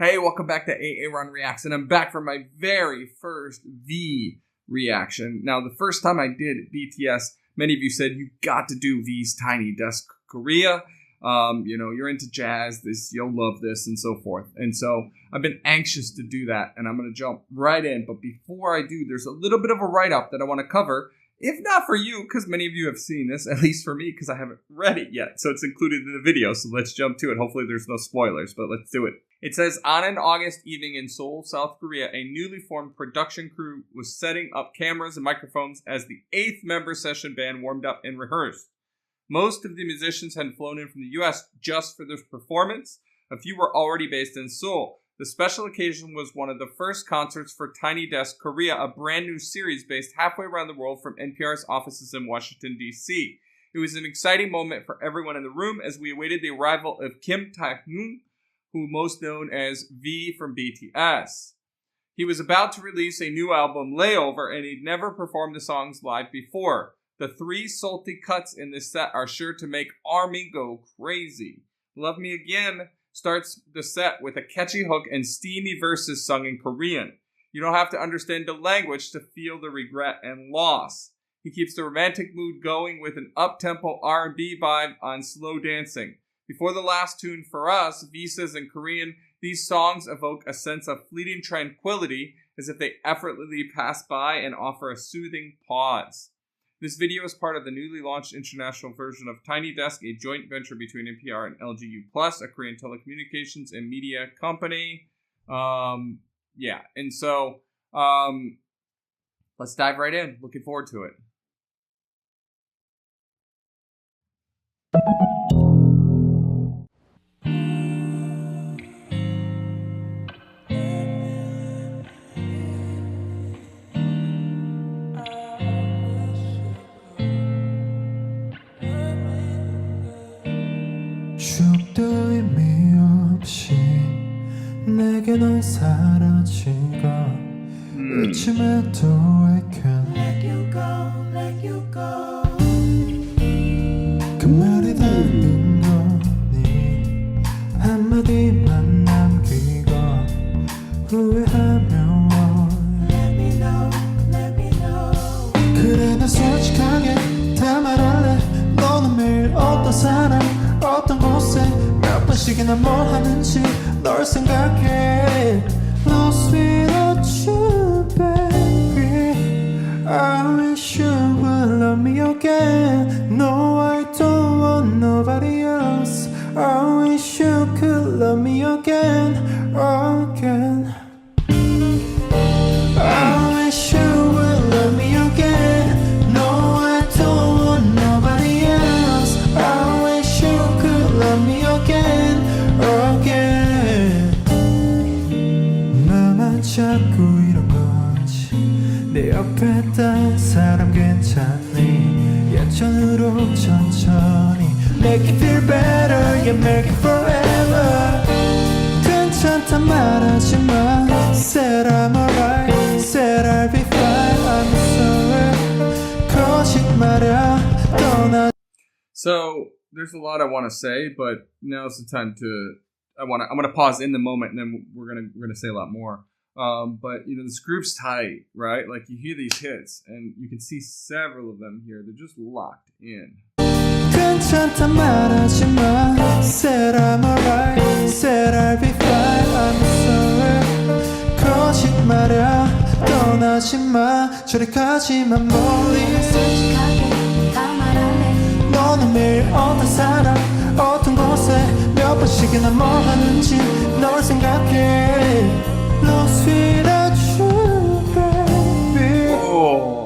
Hey, welcome back to A-Aron Reacts, and I'm back for my very first V reaction. Now, the first time I did BTS, many of you said you got to do V's Tiny Desk Korea. You're into jazz, you'll love this, and so forth. And so I've been anxious to do that, and I'm going to jump right in. But before I do, there's a little bit of a write-up that I want to cover. If not for you, because many of you have seen this, at least for me, because I haven't read it yet. So it's included in the video, so let's jump to it. Hopefully there's no spoilers, but let's do it. It says, on an August evening in Seoul, South Korea, a newly formed production crew was setting up cameras and microphones as the 8th member session band warmed up and rehearsed. Most of the musicians had flown in from the US just for this performance. A few were already based in Seoul. The special occasion was one of the first concerts for Tiny Desk Korea, a brand new series based halfway around the world from NPR's offices in Washington, D.C. It was an exciting moment for everyone in the room as we awaited the arrival of Kim Tae-hyun, who most known as V from BTS. He was about to release a new album, Layover, and he'd never performed the songs live before. The 3 salty cuts in this set are sure to make ARMY go crazy. Love Me Again starts the set with a catchy hook and steamy verses sung in Korean. You don't have to understand the language to feel the regret and loss. He keeps the romantic mood going with an up-tempo R&B vibe on slow dancing. Before the last tune for us, V says in Korean, these songs evoke a sense of fleeting tranquility as if they effortlessly pass by and offer a soothing pause. This video is part of the newly launched international version of Tiny Desk, a joint venture between NPR and LGU+, a Korean telecommunications and media company. And so let's dive right in. Looking forward to it. 추억도 의미 없이 내게 넌 사라지고 잊음에도 I can let you go, let you go. 그 말이 닿는 거니 한마디만 남기고 후회하며 Let me know, let me know. 그래 나 솔직하게 다 말할래. 너는 매일 어떤 사람 어떤 곳에 몇 번씩이나 뭘 하는지 널 생각해. Lost without you, baby. I wish you would love me again. No, I don't want nobody else. I wish you could love me again, again. I wish you would love me again. No, I don't want nobody else. I wish you could love me again, again. 나만 자꾸 이런 거지. 내 옆에 딴 사람 괜찮니? 예전으로 천천히 Make it feel better, yeah, make it forever. 괜찮단 말하지 마. Said I'm alright, said I'll be fine. I'm sorry. 거짓말이야, 떠나. So there's a lot I want to say, but now's the time to. I'm gonna pause in the moment, and then we're gonna say a lot more. But this group's tight, right? Like you hear these hits, and you can see several of them here. They're just locked in. 괜찮단 말하지 마. Said I'm alright, said I'll be fine. I'm sorry. 거짓말이야, 떠나지 마. 저리 가지만 멀리. 솔직하게 다 말할래. 너는 매일 어떤 사람 어떤 곳에 몇 번씩이나 뭘 하는지 널 생각해. Lost without you, baby. Oh.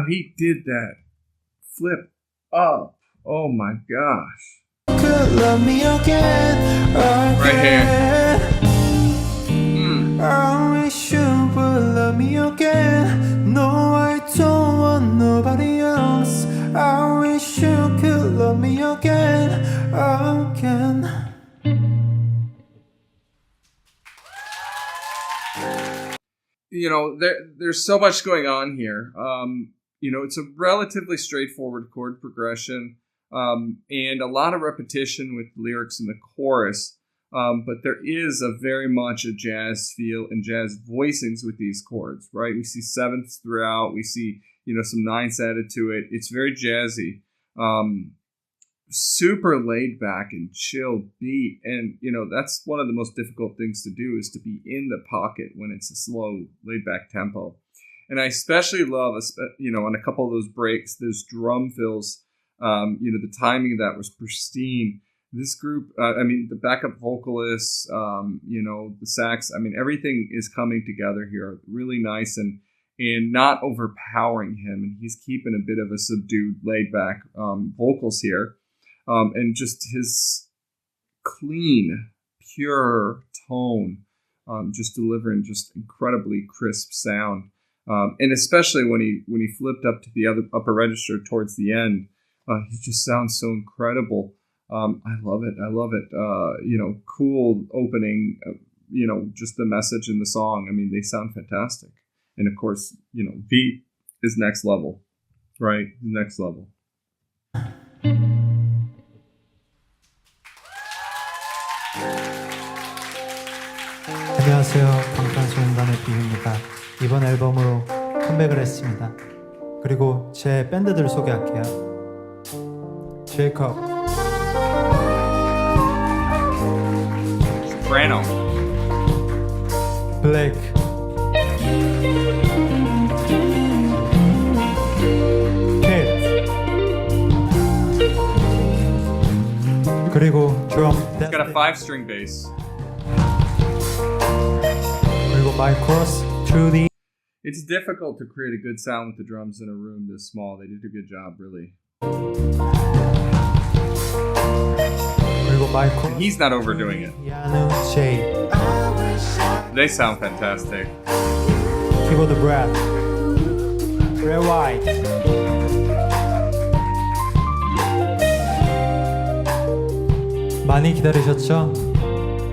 Wow, he did that. Flip up. Oh my gosh. Could love me again, Right here. I wish you would love me again. No, I don't want nobody else. I wish you could love me again, again. You know, there's so much going on here. You know, it's a relatively straightforward chord progression, and a lot of repetition with lyrics in the chorus. But there is a very much a jazz feel and jazz voicings with these chords, right? We see sevenths throughout. We see, you know, some ninths added to it. It's very jazzy, super laid back and chill beat. And, you know, that's one of the most difficult things to do is to be in the pocket when it's a slow, laid back tempo. And I especially love, you know, on a couple of those breaks, those drum fills, you know, the timing of that was pristine. This group, I mean, the backup vocalists, you know, the sax, I mean, everything is coming together here really nice and not overpowering him. And he's keeping a bit of a subdued, laid back vocals here. And just his clean, pure tone, just delivering just incredibly crisp sound. And especially when he flipped up to the other upper register towards the end, he just sounds so incredible. I love it. I love it. You know, cool opening, you know, just the message in the song. I mean, they sound fantastic. And of course, you know, beat is next level, right? Next level. 안녕하세요. 방탄소년단의 비입니다. 이번 앨범으로 컴백을 했습니다. 그리고 제 밴드들 소개할게요. 제이콥, Soprano, 블레이크, 킷, 그리고 드럼, he's got a 5-string bass. 그리고 마이크로스, 트루디. It's difficult to create a good sound with the drums in a room this small. They did a good job, really. 그리고 마이크로스. And he's not overdoing it. 야누, 제이. They sound fantastic. 키보드 브래드, 레 화이트. 많이 기다리셨죠?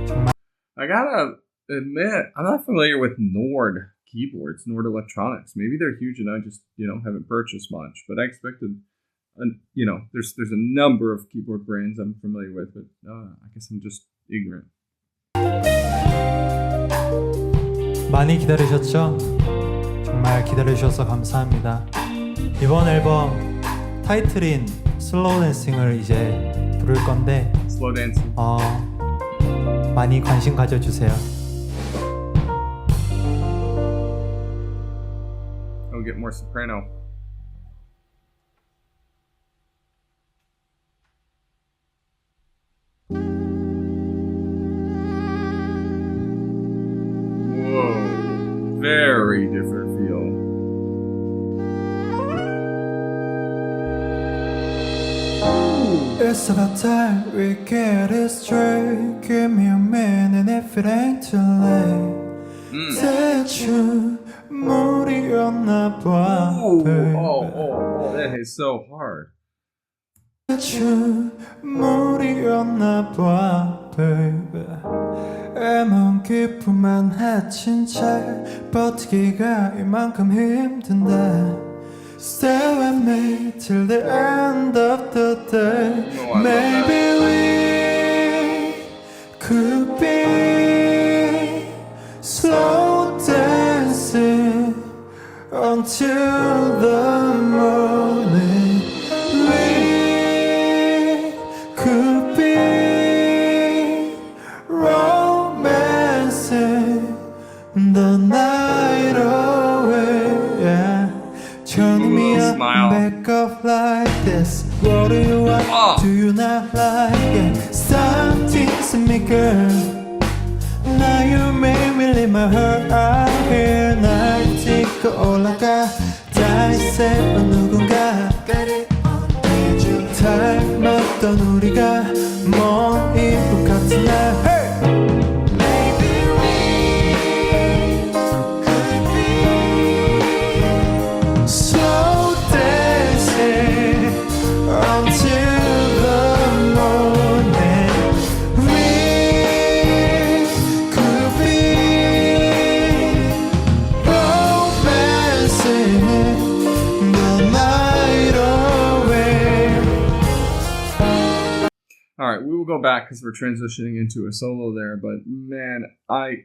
정말. I gotta admit, I'm not familiar with Nord keyboards, Nord Electronics. Maybe they're huge and I just, you know, haven't purchased much. But I expected, you know, there's a number of keyboard brands I'm familiar with, but I guess I'm just ignorant. 많이 기다리셨죠? 정말 기다려주셔서 감사합니다. 이번 앨범 타이틀인 슬로우 댄싱을 이제 부를 건데 Slow dancing. 많이 관심 가져주세요. I'll get more soprano. Whoa, very different feel. It's about time we get it straight. Give me a minute if it ain't too late. 대충 물이었나 봐, baby. Oh, that is so hard. 대충 물이었나 봐, baby. 애먼 기쁨만 해친 채 버티기가 이만큼 힘든데 Stay with me till the end of the day. Maybe we could be slow dancing until the morning. We could be romancing the night away. Yeah. Turning me up, back up like this. What do you want? Do you not like it? Stop teasing me, girl. Now you made me leave my heart out here. 날 찍고 올라가. 다 새로운 누군가를 닮았던 우리가 먼 이북 같은 날 Maybe we could be slow dancing until the morning We could be romancing the night away All right, we will go back because we're transitioning into a solo there. But man, I'm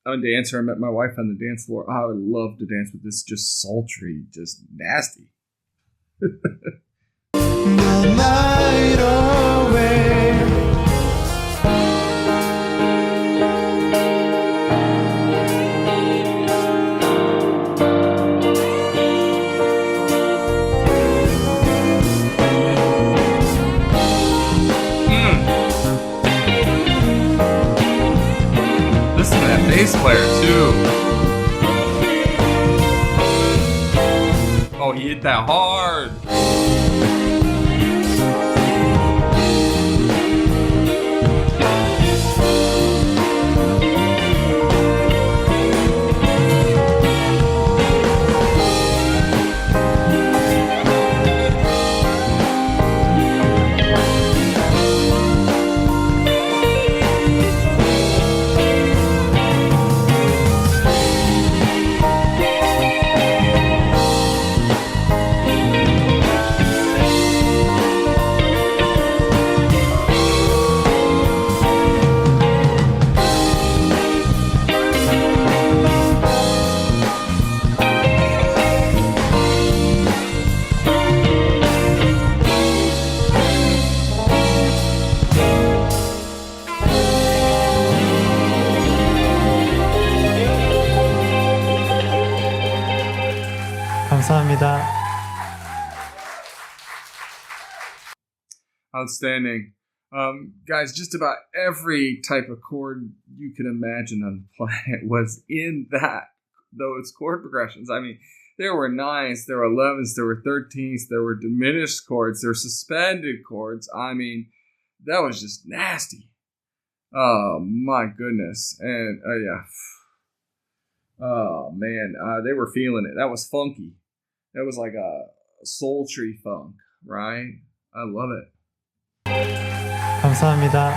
a dancer. I met my wife on the dance floor. I would love to dance with this just sultry, just nasty. the night away Listen to that bass player too. Oh, he hit that hard. 감사합니다. Outstanding. Guys, just about every type of chord you can imagine on the planet was in those chord progressions. I mean, there were 9s, there were 11s, there were 13s, there were diminished chords, there were suspended chords. I mean, that was just nasty. Oh, my goodness. And, yeah. Oh, man. They were feeling it. That was funky. That was like a sultry funk, right? I love it. 감사합니다.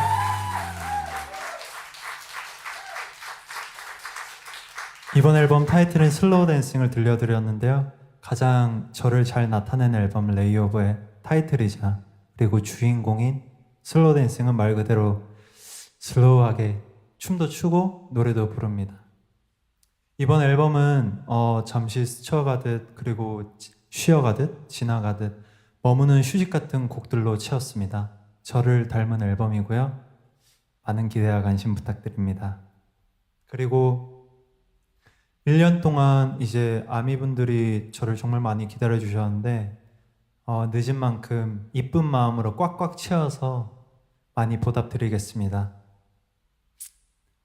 이번 앨범 타이틀은 슬로우 댄싱을 들려드렸는데요. 가장 저를 잘 나타내는 앨범 레이오브의 타이틀이자 그리고 주인공인 슬로우 댄싱은 말 그대로 슬로우하게 춤도 추고 노래도 부릅니다. 이번 앨범은 잠시 스쳐가듯 그리고 쉬어가듯 지나가듯 머무는 휴식 같은 곡들로 채웠습니다. 저를 닮은 앨범이고요. 많은 기대와 관심 부탁드립니다. 그리고 1년 동안 이제 아미분들이 저를 정말 많이 기다려 주셨는데 늦은 만큼 이쁜 마음으로 꽉꽉 채워서 많이 보답드리겠습니다.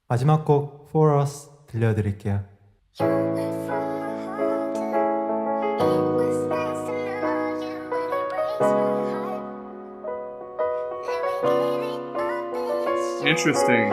마지막 곡 For Us 들려드릴게요. Interesting.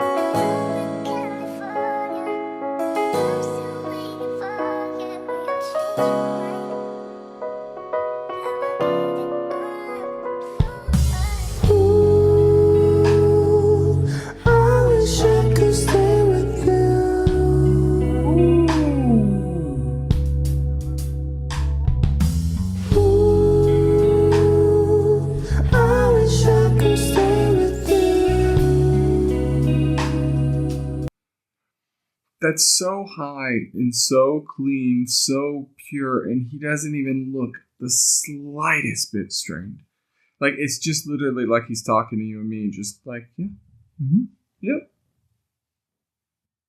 That's so high and so clean, so pure, and he doesn't even look the slightest bit strained. Like, it's just literally like he's talking to you and me, just like, yeah, yep.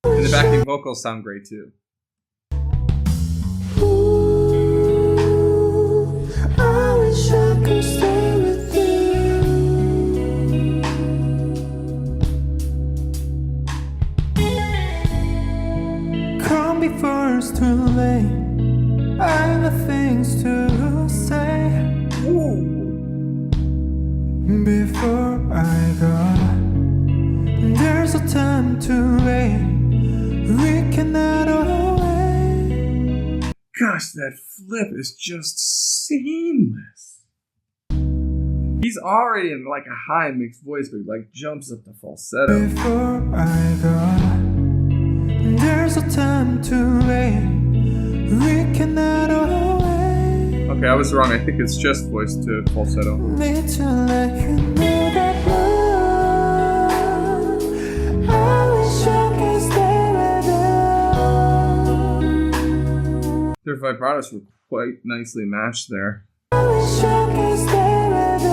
And the backing vocals sound great too. I wish I could stay with you. Come before it's too late. I got things to do. before I go. There's a time to wait. We cannot wait. Gosh, that flip is just seamless. He's already in like a high mixed voice, but he like jumps up to falsetto. Before I go, there's a time to wait. We cannot wait. Okay, I was wrong. I think it's just voice to falsetto. Need to let you know that love, I wish I could stay with you. Their vibratos were quite nicely matched there. I wish I could stay with you.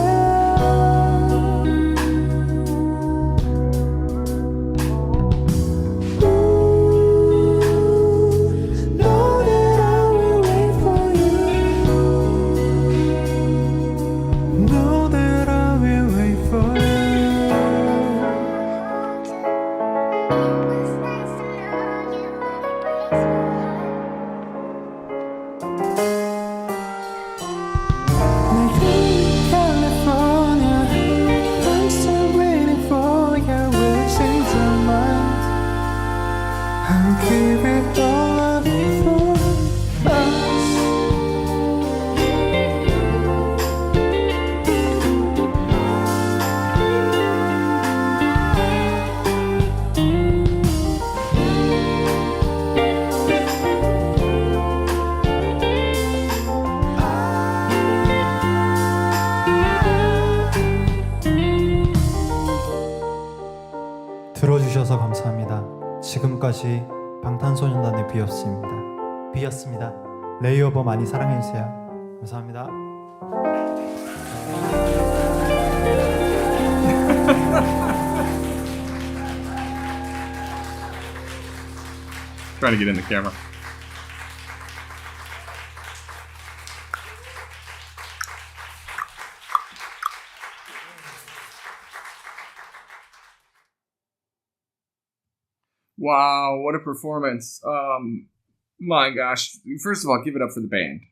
Know that I will wait for you. Know that I will wait for you. Like in California, I'm still waiting for you. Will change your mind? I'll give it all up for us. 들어주셔서 감사합니다. 지금까지 방탄소년단의 비였습니다. 레이오버 많이 사랑해주세요. 감사합니다. Trying to get in the camera. Wow, what a performance. My gosh. First of all, give it up for the band.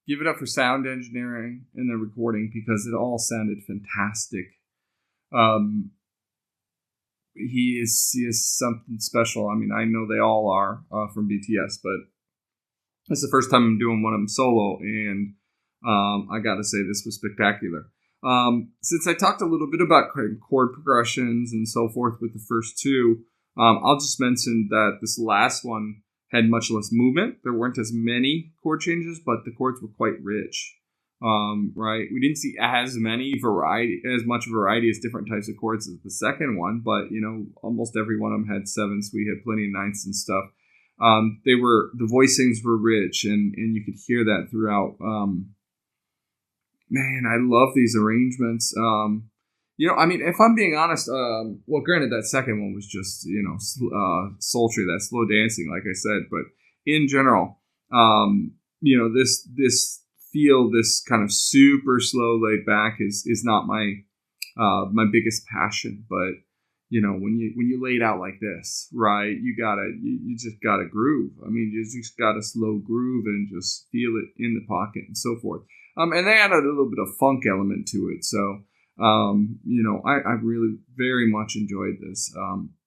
Give it up for sound engineering and the recording because it all sounded fantastic. He is something special. I mean, I know they all are from BTS, but it's the first time I'm doing one of them solo, and I gotta say this was spectacular. Since I talked a little bit about chord progressions and so forth with the first two, I'll just mention that this last one had much less movement. There weren't as many chord changes, but the chords were quite rich. Right? We didn't see as much variety as different types of chords as the second one, but almost every one of them had sevens. We had plenty of ninths and stuff. The voicings were rich, and you could hear that throughout. Man, I love these arrangements. I mean, if I'm being honest, well, granted, that second one was just, sultry, that slow dancing, like I said. But in general, this kind of super slow, laid back is not my biggest passion. But when you lay it out like this, right, you just gotta groove. I mean, you just gotta slow groove and just feel it in the pocket and so forth. And they added a little bit of funk element to it, so. I really very much enjoyed this,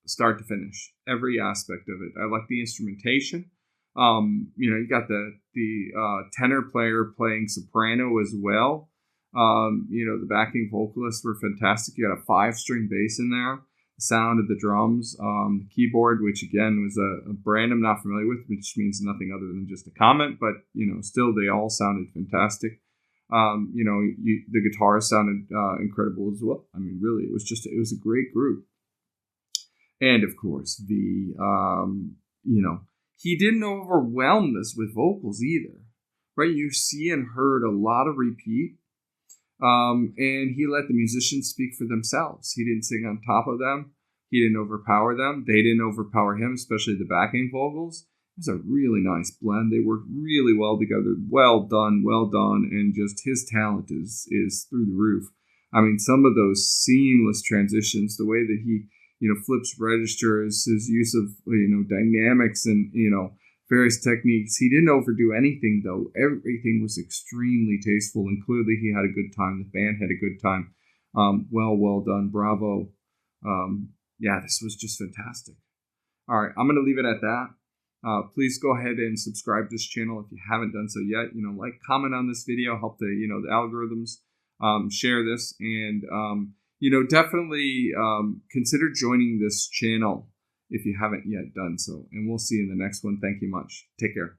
start to finish, every aspect of it. I like the instrumentation. You got the tenor player playing soprano as well. The backing vocalists were fantastic. You got a 5-string bass in there. The sound of the drums, the keyboard, which again was a brand I'm not familiar with, which means nothing other than just a comment, but still they all sounded fantastic. The guitar sounded incredible as well. I mean, really, it was a great group. And of course, he didn't overwhelm us with vocals either, right? You see and heard a lot of repeat, and he let the musicians speak for themselves. He didn't sing on top of them. He didn't overpower them. They didn't overpower him, especially the backing vocals. It was a really nice blend. They worked really well together. Well done. And just his talent is through the roof. I mean, some of those seamless transitions, the way that he, flips registers, his use of, dynamics and, various techniques. He didn't overdo anything, though. Everything was extremely tasteful, and clearly he had a good time. The band had a good time. Well done. Bravo. Yeah, this was just fantastic. All right, I'm going to leave it at that. Please go ahead and subscribe to this channel if you haven't done so yet. Like, comment on this video, help the algorithms, share this, and definitely consider joining this channel if you haven't yet done so. And we'll see you in the next one. Thank you much. Take care.